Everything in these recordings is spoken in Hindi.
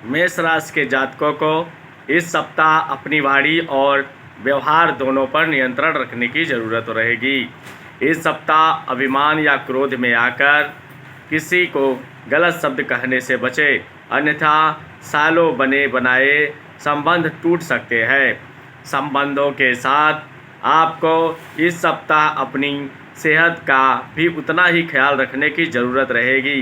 मेष राशि के जातकों को इस सप्ताह अपनी वाणी और व्यवहार दोनों पर नियंत्रण रखने की ज़रूरत रहेगी। इस सप्ताह अभिमान या क्रोध में आकर किसी को गलत शब्द कहने से बचे, अन्यथा सालों बने बनाए संबंध टूट सकते हैं। संबंधों के साथ आपको इस सप्ताह अपनी सेहत का भी उतना ही ख्याल रखने की ज़रूरत रहेगी,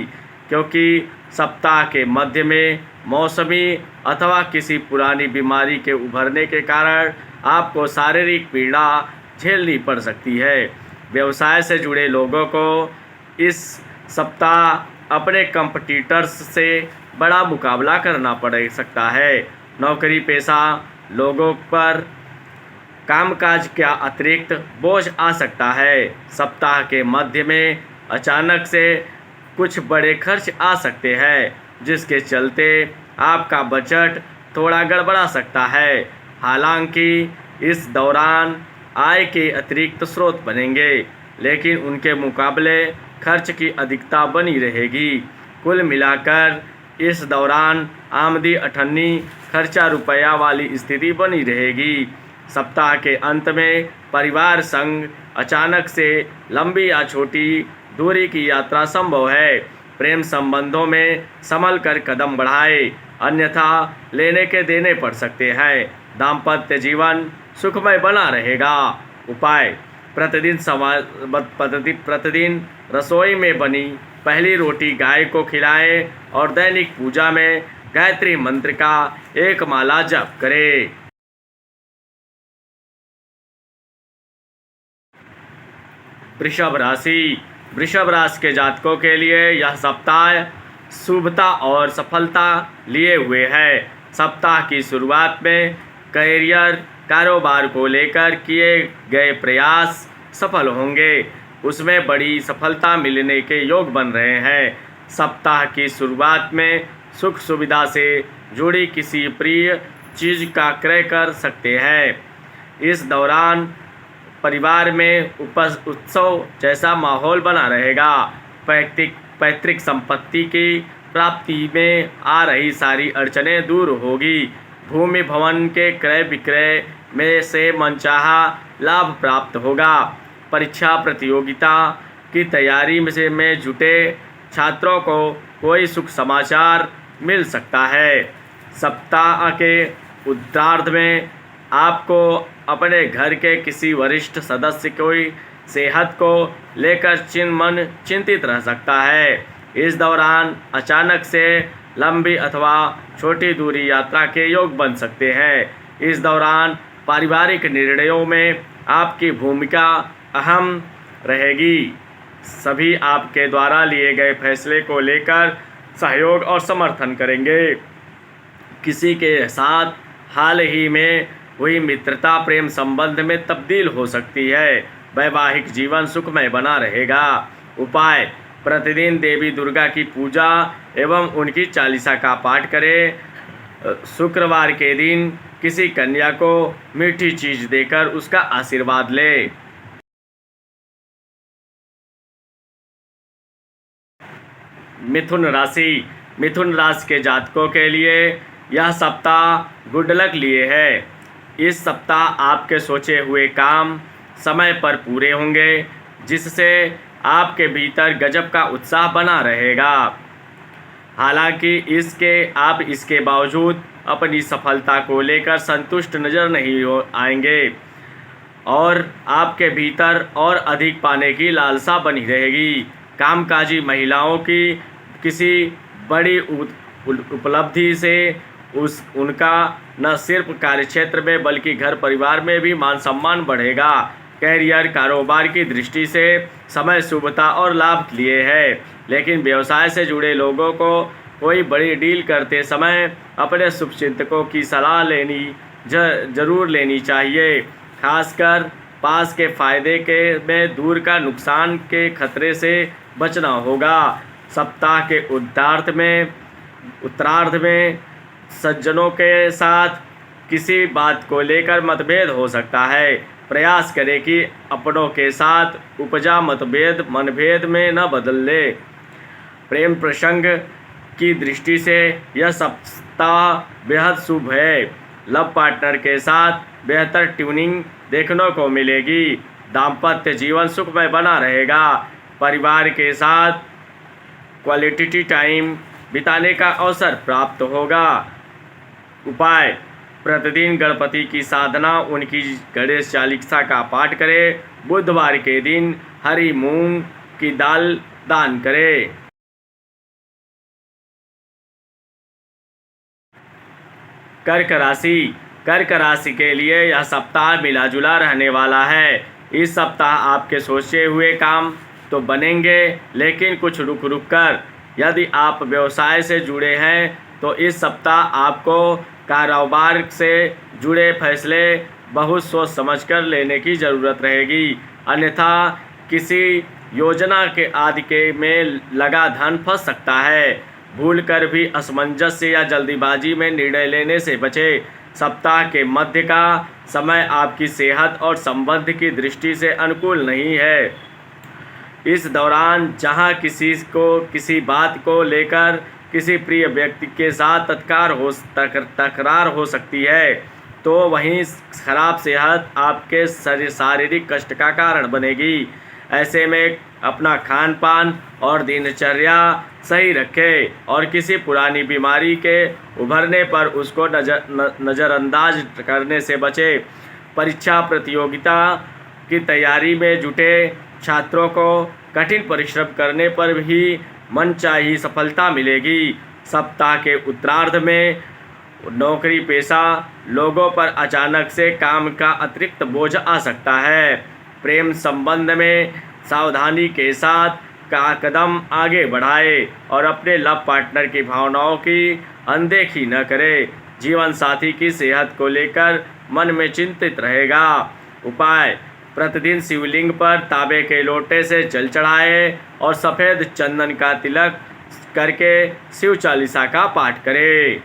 क्योंकि सप्ताह के मध्य में मौसमी अथवा किसी पुरानी बीमारी के उभरने के कारण आपको शारीरिक पीड़ा झेलनी पड़ सकती है। व्यवसाय से जुड़े लोगों को इस सप्ताह अपने कंपटीटर्स से बड़ा मुकाबला करना पड़ सकता है। नौकरी पेशा लोगों पर कामकाज का अतिरिक्त बोझ आ सकता है। सप्ताह के मध्य में अचानक से कुछ बड़े खर्च आ सकते हैं, जिसके चलते आपका बजट थोड़ा गड़बड़ा सकता है। हालांकि इस दौरान आय के अतिरिक्त स्रोत बनेंगे, लेकिन उनके मुकाबले खर्च की अधिकता बनी रहेगी। कुल मिलाकर इस दौरान आमदी अठन्नी खर्चा रुपया वाली स्थिति बनी रहेगी। सप्ताह के अंत में परिवार संग अचानक से लंबी या छोटी दूरी की यात्रा संभव है। प्रेम संबंधों में संभल कर कदम बढ़ाएं, अन्यथा लेने के देने पड़ सकते हैं। दाम्पत्य जीवन सुखमय बना रहेगा। उपाय: प्रतिदिन रसोई में बनी पहली रोटी गाय को खिलाएं और दैनिक पूजा में गायत्री मंत्र का एक माला जप करें। वृषभ राशि के जातकों के लिए यह सप्ताह शुभता और सफलता लिए हुए है। सप्ताह की शुरुआत में करियर कारोबार को लेकर किए गए प्रयास सफल होंगे, उसमें बड़ी सफलता मिलने के योग बन रहे हैं। सप्ताह की शुरुआत में सुख सुविधा से जुड़ी किसी प्रिय चीज़ का क्रय कर सकते हैं। इस दौरान परिवार में उत्सव जैसा माहौल बना रहेगा। पैतृक संपत्ति की प्राप्ति में आ रही सारी अड़चनें दूर होगी। भूमि भवन के क्रय विक्रय में से मनचाहा लाभ प्राप्त होगा। परीक्षा प्रतियोगिता की तैयारी में जुटे छात्रों को कोई सुख समाचार मिल सकता है। सप्ताह के उत्तरार्ध में आपको अपने घर के किसी वरिष्ठ सदस्य की सेहत को लेकर चिंतित रह सकता है। इस दौरान अचानक से लंबी अथवा छोटी दूरी यात्रा के योग बन सकते हैं। इस दौरान पारिवारिक निर्णयों में आपकी भूमिका अहम रहेगी। सभी आपके द्वारा लिए गए फैसले को लेकर सहयोग और समर्थन करेंगे। किसी के साथ हाल ही में हुई मित्रता प्रेम संबंध में तब्दील हो सकती है। वैवाहिक जीवन सुखमय बना रहेगा। उपाय: प्रतिदिन देवी दुर्गा की पूजा एवं उनकी चालीसा का पाठ करें। शुक्रवार के दिन किसी कन्या को मीठी चीज देकर उसका आशीर्वाद लें। मिथुन राशि के जातकों के लिए यह सप्ताह गुड लक लिए है। इस सप्ताह आपके सोचे हुए काम समय पर पूरे होंगे, जिससे आपके भीतर गजब का उत्साह बना रहेगा। हालांकि इसके बावजूद अपनी सफलता को लेकर संतुष्ट नजर नहीं आएंगे और आपके भीतर और अधिक पाने की लालसा बनी रहेगी। कामकाजी महिलाओं की किसी बड़ी उपलब्धि से उनका न सिर्फ कार्यक्षेत्र में बल्कि घर परिवार में भी मान सम्मान बढ़ेगा। कैरियर कारोबार की दृष्टि से समय शुभता और लाभ लिए है, लेकिन व्यवसाय से जुड़े लोगों को कोई बड़ी डील करते समय अपने शुभचिंतकों की सलाह जरूर लेनी चाहिए। खासकर पास के फायदे में दूर का नुकसान के खतरे से बचना होगा। सप्ताह के उत्तरार्ध में सज्जनों के साथ किसी बात को लेकर मतभेद हो सकता है। प्रयास करें कि अपनों के साथ उपजा मनभेद में न बदल ले। प्रेम प्रसंग की दृष्टि से यह सप्ताह बेहद शुभ है। लव पार्टनर के साथ बेहतर ट्यूनिंग देखने को मिलेगी। दाम्पत्य जीवन सुखमय बना रहेगा। परिवार के साथ क्वालिटी टाइम बिताने का अवसर प्राप्त होगा। उपाय: प्रतिदिन गणपति की साधना, उनकी गणेश चालीसा का पाठ करें। बुधवार के दिन हरी मूंग की दाल दान करें। कर्क राशि। कर्क राशि के लिए यह सप्ताह मिला जुला रहने वाला है। इस सप्ताह आपके सोचे हुए काम तो बनेंगे, लेकिन कुछ रुक रुक कर। यदि आप व्यवसाय से जुड़े हैं तो इस सप्ताह आपको कारोबार से जुड़े फैसले बहुत सोच समझकर लेने की ज़रूरत रहेगी, अन्यथा किसी योजना के आदि के में लगा धन फंस सकता है। भूल कर भी असमंजस या जल्दीबाजी में निर्णय लेने से बचें। सप्ताह के मध्य का समय आपकी सेहत और संबंध की दृष्टि से अनुकूल नहीं है। इस दौरान जहां किसी को किसी बात को लेकर किसी प्रिय व्यक्ति के साथ तकरार हो सकती है, तो वहीं खराब सेहत आपके शारीरिक कष्ट का कारण बनेगी। ऐसे में अपना खान पान और दिनचर्या सही रखें और किसी पुरानी बीमारी के उभरने पर उसको नज़रअंदाज करने से बचें। परीक्षा प्रतियोगिता की तैयारी में जुटे छात्रों को कठिन परिश्रम करने पर भी मनचाही सफलता मिलेगी। सप्ताह के उत्तरार्ध में नौकरी पेशा लोगों पर अचानक से काम का अतिरिक्त बोझ आ सकता है। प्रेम संबंध में सावधानी के साथ का कदम आगे बढ़ाएं और अपने लव पार्टनर की भावनाओं की अनदेखी न करें। जीवन साथी की सेहत को लेकर मन में चिंतित रहेगा। उपाय: प्रतिदिन शिवलिंग पर तांबे के लोटे से जल चढ़ाएं और सफ़ेद चंदन का तिलक करके शिव चालीसा का पाठ करें।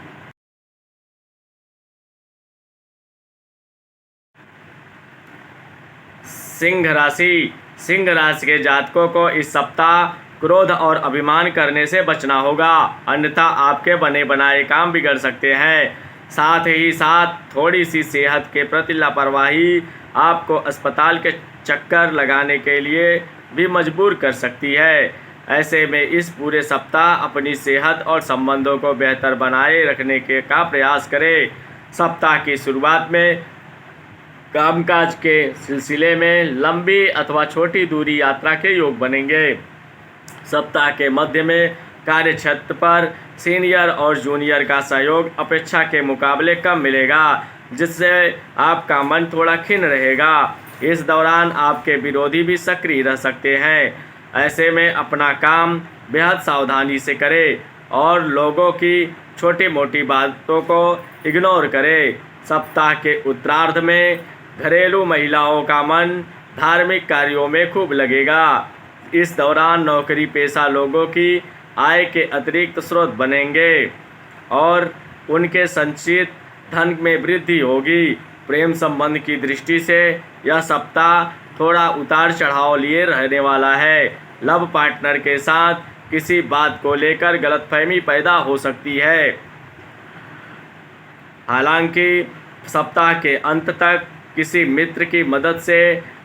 सिंह राशि। सिंह राशि के जातकों को इस सप्ताह क्रोध और अभिमान करने से बचना होगा, अन्यथा आपके बने बनाए काम बिगड़ सकते हैं। साथ ही साथ थोड़ी सी सेहत के प्रति लापरवाही आपको अस्पताल के चक्कर लगाने के लिए भी मजबूर कर सकती है। ऐसे में इस पूरे सप्ताह अपनी सेहत और संबंधों को बेहतर बनाए रखने का प्रयास करें। सप्ताह की शुरुआत में कामकाज के सिलसिले में लंबी अथवा छोटी दूरी यात्रा के योग बनेंगे। सप्ताह के मध्य में कार्यक्षेत्र पर सीनियर और जूनियर का सहयोग अपेक्षा के मुकाबले कम मिलेगा, जिससे आपका मन थोड़ा खिन्न रहेगा। इस दौरान आपके विरोधी भी सक्रिय रह सकते हैं। ऐसे में अपना काम बेहद सावधानी से करें और लोगों की छोटी मोटी बातों को इग्नोर करें। सप्ताह के उत्तरार्ध में घरेलू महिलाओं का मन धार्मिक कार्यों में खूब लगेगा। इस दौरान नौकरी पेशा लोगों की आय के अतिरिक्त स्रोत बनेंगे और उनके संचित धन में वृद्धि होगी। प्रेम संबंध की दृष्टि से यह सप्ताह थोड़ा उतार चढ़ाव लिए रहने वाला है। लव पार्टनर के साथ किसी बात को लेकर गलतफहमी पैदा हो सकती है। हालांकि सप्ताह के अंत तक किसी मित्र की मदद से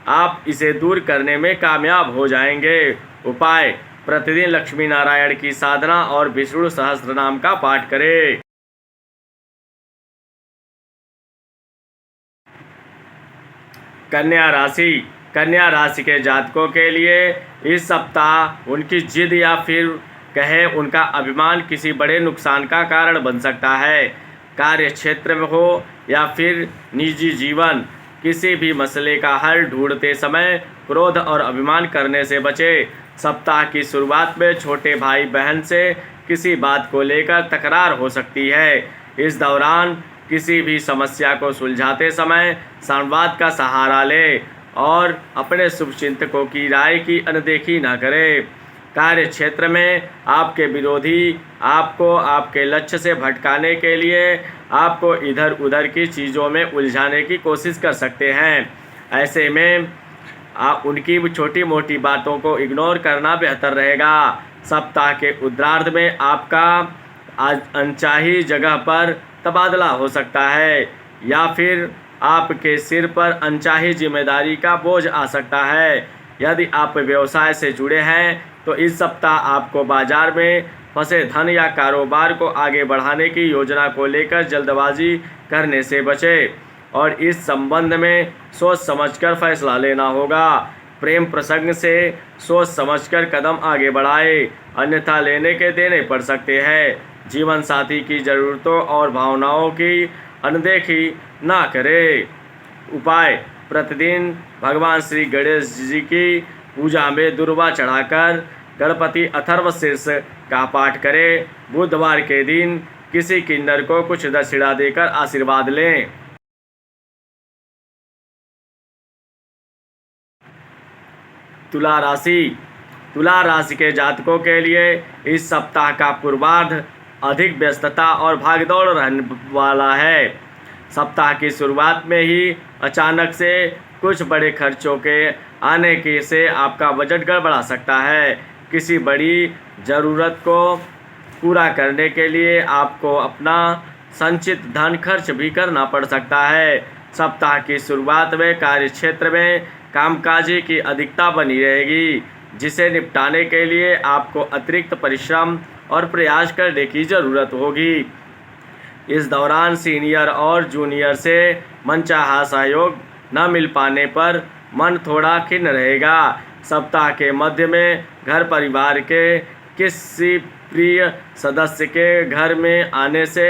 आप इसे दूर करने में कामयाब हो जाएंगे। उपाय: प्रतिदिन लक्ष्मी नारायण की साधना और विष्णु सहस्त्रनाम का पाठ करें। कन्या राशि। कन्या राशि के जातकों के लिए इस सप्ताह उनकी जिद या फिर कहे उनका अभिमान किसी बड़े नुकसान का कारण बन सकता है। कार्य क्षेत्र में हो या फिर निजी जीवन, किसी भी मसले का हल ढूंढते समय क्रोध और अभिमान करने से बचें। सप्ताह की शुरुआत में छोटे भाई बहन से किसी बात को लेकर तकरार हो सकती है। इस दौरान किसी भी समस्या को सुलझाते समय संवाद का सहारा लें और अपने शुभचिंतकों की राय की अनदेखी न करें। कार्य क्षेत्र में आपके विरोधी आपको आपके लक्ष्य से भटकाने के लिए आपको इधर उधर की चीज़ों में उलझाने की कोशिश कर सकते हैं। ऐसे में आप उनकी छोटी मोटी बातों को इग्नोर करना बेहतर रहेगा। सप्ताह के उत्तरार्ध में आज अनचाही जगह पर तबादला हो सकता है या फिर आपके सिर पर अनचाही जिम्मेदारी का बोझ आ सकता है। यदि आप व्यवसाय से जुड़े हैं तो इस सप्ताह आपको बाजार में फंसे धन या कारोबार को आगे बढ़ाने की योजना को लेकर जल्दबाजी करने से बचें और इस संबंध में सोच समझकर फैसला लेना होगा। प्रेम प्रसंग से सोच समझकर कदम आगे बढ़ाएं, अन्यथा लेने के देने पड़ सकते हैं। जीवन साथी की ज़रूरतों और भावनाओं की अनदेखी ना करें। उपाय: प्रतिदिन भगवान श्री गणेश जी की पूजा में दुर्वा चढ़ाकर गणपति अथर्वशीर्ष का पाठ करें। बुधवार के दिन किसी किन्नर को कुछ दक्षिणा देकर आशीर्वाद लें। तुला राशि। तुला राशि के जातकों के लिए इस सप्ताह का पूर्वार्ध अधिक व्यस्तता और भागदौड़ रहने वाला है। सप्ताह की शुरुआत में ही अचानक से कुछ बड़े खर्चों के आने की से आपका बजट गड़बड़ा सकता है। किसी बड़ी ज़रूरत को पूरा करने के लिए आपको अपना संचित धन खर्च भी करना पड़ सकता है। सप्ताह की शुरुआत में कार्यक्षेत्र में कामकाजी की अधिकता बनी रहेगी, जिसे निपटाने के लिए आपको अतिरिक्त परिश्रम और प्रयास करने की ज़रूरत होगी। इस दौरान सीनियर और जूनियर से मनचाहा सहयोग न मिल पाने पर मन थोड़ा खिन्न रहेगा। सप्ताह के मध्य में घर परिवार के किसी प्रिय सदस्य के घर में आने से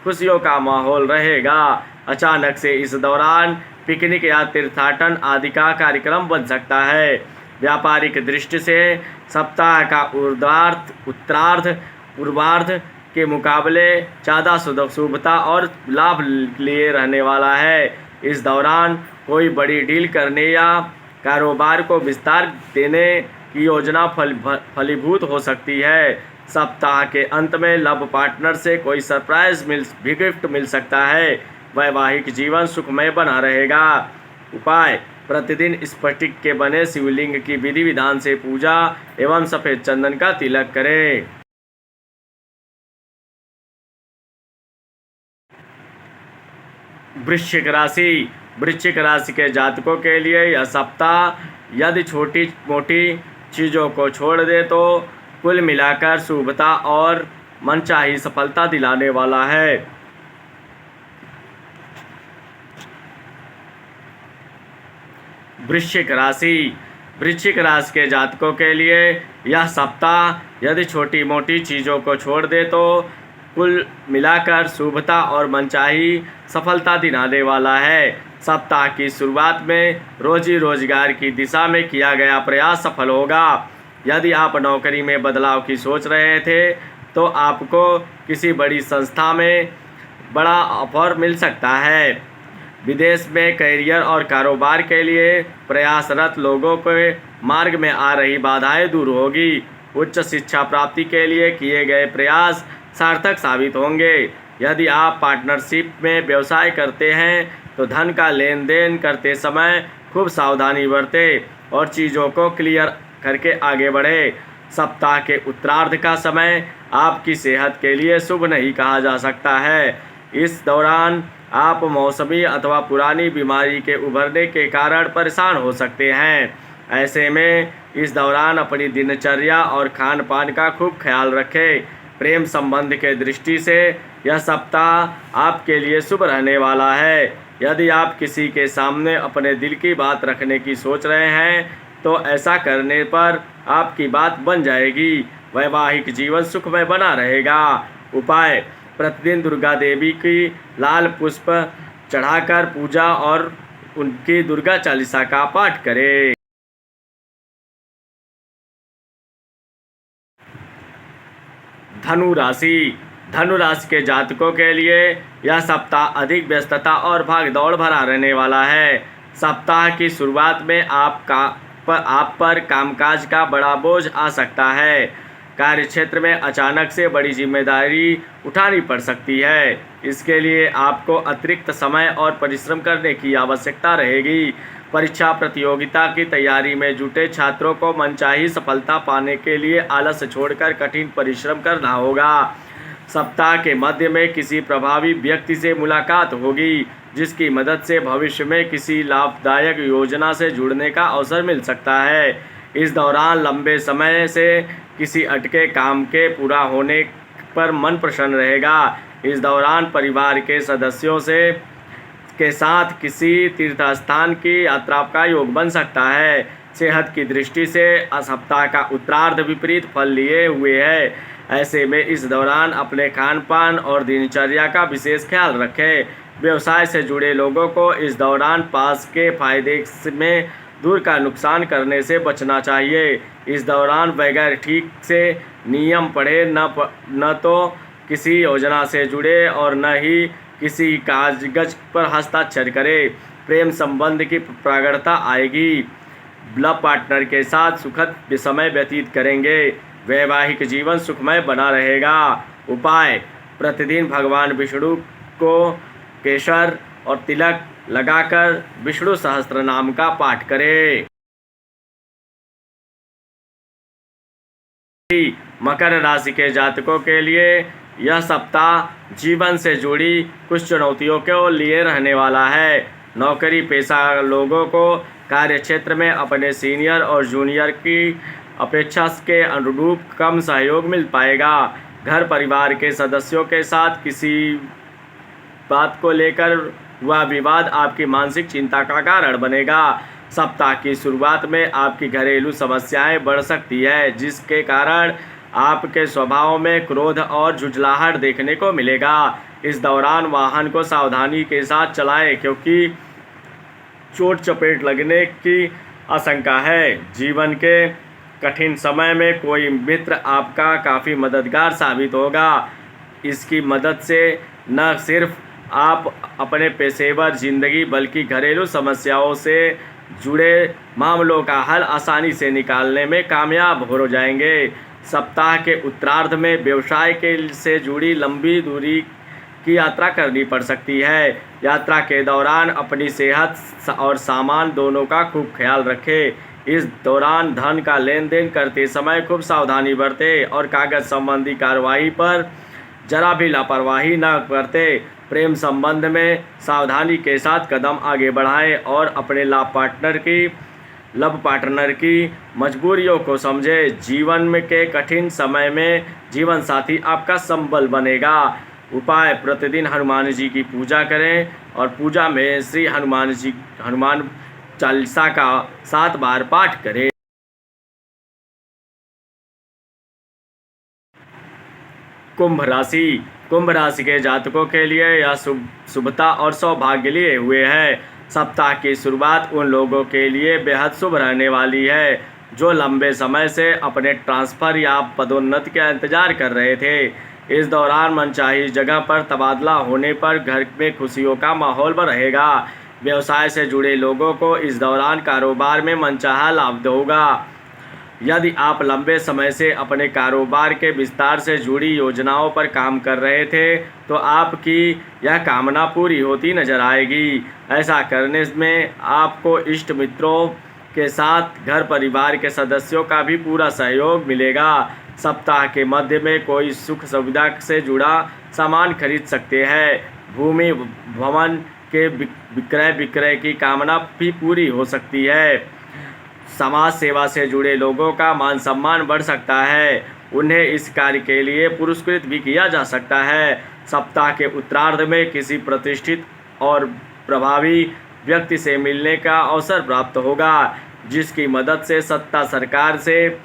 खुशियों का माहौल रहेगा। अचानक से इस दौरान पिकनिक या तीर्थाटन आदि का कार्यक्रम बन सकता है। व्यापारिक दृष्टि से सप्ताह का उत्तरार्ध पूर्वार्ध के मुकाबले ज़्यादा शुभता और लाभ लिए रहने वाला है। इस दौरान कोई बड़ी डील करने या कारोबार को विस्तार देने की योजना फलीभूत हो सकती है। सप्ताह के अंत में लव पार्टनर से कोई सरप्राइज गिफ्ट मिल सकता है। वैवाहिक जीवन सुखमय बना रहेगा। उपाय: प्रतिदिन स्फटिक के बने शिवलिंग की विधि विधान से पूजा एवं सफ़ेद चंदन का तिलक करें। वृश्चिक राशि। वृश्चिक राशि के जातकों के लिए यह सप्ताह यदि छोटी मोटी चीज़ों को छोड़ दे तो कुल मिलाकर शुभता और मनचाही सफलता दिलाने वाला है। वृश्चिक राशि। वृश्चिक राशि के जातकों के लिए यह सप्ताह यदि छोटी मोटी चीज़ों को छोड़ दे तो कुल मिलाकर शुभता और मनचाही सफलता दिलाने वाला है। सप्ताह की शुरुआत में रोजी रोजगार की दिशा में किया गया प्रयास सफल होगा। यदि आप नौकरी में बदलाव की सोच रहे थे तो आपको किसी बड़ी संस्था में बड़ा ऑफर मिल सकता है। विदेश में करियर और कारोबार के लिए प्रयासरत लोगों के मार्ग में आ रही बाधाएं दूर होगी। उच्च शिक्षा प्राप्ति के लिए किए गए प्रयास सार्थक साबित होंगे। यदि आप पार्टनरशिप में व्यवसाय करते हैं तो धन का लेन देन करते समय खूब सावधानी बरतें और चीज़ों को क्लियर करके आगे बढ़े। सप्ताह के उत्तरार्ध का समय आपकी सेहत के लिए शुभ नहीं कहा जा सकता है। इस दौरान आप मौसमी अथवा पुरानी बीमारी के उभरने के कारण परेशान हो सकते हैं। ऐसे में इस दौरान अपनी दिनचर्या और खान पान का खूब ख्याल रखें। प्रेम संबंध के दृष्टि से यह सप्ताह आपके लिए शुभ रहने वाला है। यदि आप किसी के सामने अपने दिल की बात रखने की सोच रहे हैं तो ऐसा करने पर आपकी बात बन जाएगी। वैवाहिक जीवन सुखमय बना रहेगा। उपाय: प्रतिदिन दुर्गा देवी की लाल पुष्प चढ़ाकर पूजा और उनकी दुर्गा चालीसा का पाठ करें। धनु राशि। धनु राशि के जातकों के लिए यह सप्ताह अधिक व्यस्तता और भागदौड़ भरा रहने वाला है। सप्ताह की शुरुआत में आप पर कामकाज का बड़ा बोझ आ सकता है। कार्यक्षेत्र में अचानक से बड़ी जिम्मेदारी उठानी पड़ सकती है। इसके लिए आपको अतिरिक्त समय और परिश्रम करने की आवश्यकता रहेगी। परीक्षा प्रतियोगिता की तैयारी में जुटे छात्रों को मनचाही सफलता पाने के लिए आलस छोड़कर कठिन परिश्रम करना होगा। सप्ताह के मध्य में किसी प्रभावी व्यक्ति से मुलाकात होगी, जिसकी मदद से भविष्य में किसी लाभदायक योजना से जुड़ने का अवसर मिल सकता है। इस दौरान लंबे समय से किसी अटके काम के पूरा होने पर मन प्रसन्न रहेगा। इस दौरान परिवार के सदस्यों के साथ किसी तीर्थ स्थान की यात्रा का योग बन सकता है। सेहत की दृष्टि से सप्ताह का उत्तरार्ध विपरीत फल लिए हुए है। ऐसे में इस दौरान अपने खान पान और दिनचर्या का विशेष ख्याल रखें। व्यवसाय से जुड़े लोगों को इस दौरान पास के फायदे में दूर का नुकसान करने से बचना चाहिए। इस दौरान बगैर ठीक से नियम पढ़े न तो किसी योजना से जुड़े और न ही किसी कागज पर हस्ताक्षर करें। प्रेम संबंध की प्रगाढ़ता आएगी। लव पार्टनर के साथ सुखद समय व्यतीत करेंगे। वैवाहिक जीवन सुखमय बना रहेगा। उपाय: प्रतिदिन भगवान विष्णु को केसर और तिलक लगाकर विष्णु सहस्त्र नाम का पाठ करें। मकर राशि के जातकों के लिए यह सप्ताह जीवन से जुड़ी कुछ चुनौतियों के लिए रहने वाला है। नौकरी पेशा लोगों को कार्यक्षेत्र में अपने सीनियर और जूनियर की अपेक्षा के अनुरूप कम सहयोग मिल पाएगा। घर परिवार के सदस्यों के साथ किसी बात को लेकर हुआ विवाद आपकी मानसिक चिंता का कारण बनेगा। सप्ताह की शुरुआत में आपकी घरेलू समस्याएं बढ़ सकती है, जिसके कारण आपके स्वभाव में क्रोध और झुंझलाहट देखने को मिलेगा। इस दौरान वाहन को सावधानी के साथ चलाएं, क्योंकि चोट चपेट लगने की आशंका है। जीवन के कठिन समय में कोई मित्र आपका काफ़ी मददगार साबित होगा। इसकी मदद से न सिर्फ आप अपने पेशेवर जिंदगी बल्कि घरेलू समस्याओं से जुड़े मामलों का हल आसानी से निकालने में कामयाब हो जाएंगे। सप्ताह के उत्तरार्ध में व्यवसाय से जुड़ी लंबी दूरी की यात्रा करनी पड़ सकती है। यात्रा के दौरान अपनी सेहत और सामान दोनों का खूब ख्याल रखें। इस दौरान धन का लेन देन करते समय खूब सावधानी बरतें और कागज संबंधी कार्रवाई पर जरा भी लापरवाही न करते। प्रेम संबंध में सावधानी के साथ कदम आगे बढ़ाएं और अपने लव पार्टनर की मजबूरियों को समझें। जीवन में के कठिन समय में जीवन साथी आपका संबल बनेगा। उपाय: प्रतिदिन हनुमान जी की पूजा करें और पूजा में श्री हनुमान चालीसा का 7 बार पाठ करें। कुंभ राशि के जातकों के लिए यह शुभता और सौभाग्य लिए हुए है। सप्ताह की शुरुआत उन लोगों के लिए बेहद शुभ रहने वाली है जो लंबे समय से अपने ट्रांसफर या पदोन्नति का इंतजार कर रहे थे। इस दौरान मनचाही जगह पर तबादला होने पर घर में खुशियों का माहौल रहेगा। व्यवसाय से जुड़े लोगों को इस दौरान कारोबार में मनचाहा लाभ होगा। यदि आप लंबे समय से अपने कारोबार के विस्तार से जुड़ी योजनाओं पर काम कर रहे थे, तो आपकी यह कामना पूरी होती नजर आएगी। ऐसा करने में आपको इष्ट मित्रों के साथ घर परिवार के सदस्यों का भी पूरा सहयोग मिलेगा। सप्ताह के मध्य में कोई सुख सुविधा से जुड़ा सामान खरीद सकते हैं। भूमि भवन के विक्रय की कामना भी पूरी हो सकती है। समाज सेवा से जुड़े लोगों का मान सम्मान बढ़ सकता है। उन्हें इस कार्य के लिए पुरस्कृत भी किया जा सकता है। सप्ताह के उत्तरार्ध में किसी प्रतिष्ठित और प्रभावी व्यक्ति से मिलने का अवसर प्राप्त होगा, जिसकी मदद से सत्ता सरकार से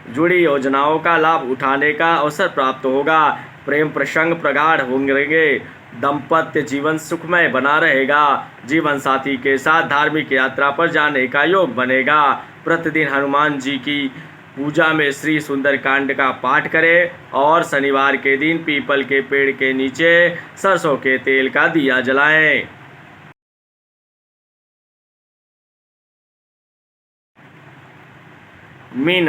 जुड़ी योजनाओं का लाभ उठाने का अवसर प्राप्त होगा। प्रेम प्रसंग प्रगाढ़ होंगे। दाम्पत्य जीवन सुखमय बना रहेगा। जीवन साथी के साथ धार्मिक यात्रा पर जाने का योग बनेगा। प्रतिदिन हनुमान जी की पूजा में श्री सुंदरकांड का पाठ करें और शनिवार के दिन पीपल के पेड़ के नीचे सरसों के तेल का दिया जलाएं। मीन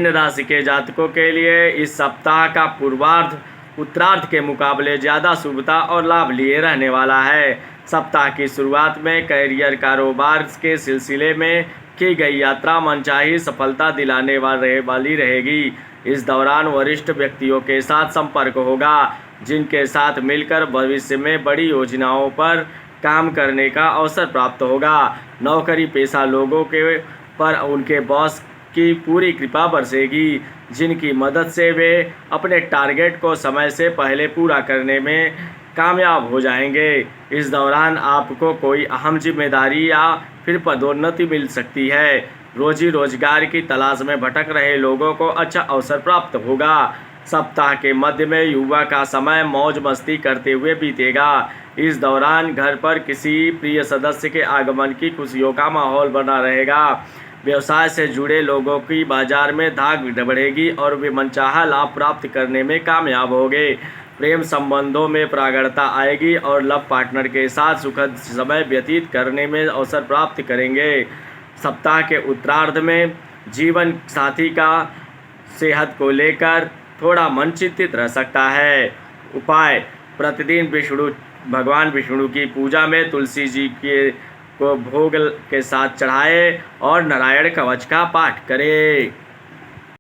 राशि के जातकों के लिए इस सप्ताह का पूर्वार्ध उत्तरार्ध के मुकाबले ज़्यादा शुभता और लाभ लिए रहने वाला है। सप्ताह की शुरुआत में कैरियर कारोबार के सिलसिले में की गई यात्रा मनचाही सफलता दिलाने वाली रहेगी। इस दौरान वरिष्ठ व्यक्तियों के साथ संपर्क होगा, जिनके साथ मिलकर भविष्य में बड़ी योजनाओं पर काम करने का अवसर प्राप्त होगा। नौकरी पेशा लोगों के पर उनके बॉस की पूरी कृपा बरसेगी, जिनकी मदद से वे अपने टारगेट को समय से पहले पूरा करने में कामयाब हो जाएंगे। इस दौरान आपको कोई अहम जिम्मेदारी या फिर पदोन्नति मिल सकती है। रोजी रोजगार की तलाश में भटक रहे लोगों को अच्छा अवसर प्राप्त होगा। सप्ताह के मध्य में युवा का समय मौज मस्ती करते हुए बीतेगा। इस दौरान घर पर किसी प्रिय सदस्य के आगमन की खुशियों का माहौल बना रहेगा। व्यवसाय से जुड़े लोगों की बाजार में धाक बढ़ेगी और वे मनचाहा लाभ प्राप्त करने में कामयाब होंगे। प्रेम संबंधों में प्रगाढ़ता आएगी और लव पार्टनर के साथ सुखद समय व्यतीत करने में अवसर प्राप्त करेंगे। सप्ताह के उत्तरार्ध में जीवन साथी का सेहत को लेकर थोड़ा मन चिंतित रह सकता है। उपाय: प्रतिदिन भगवान विष्णु की पूजा में तुलसी जी को भोग के साथ चढ़ाएं और नारायण कवच का पाठ करें।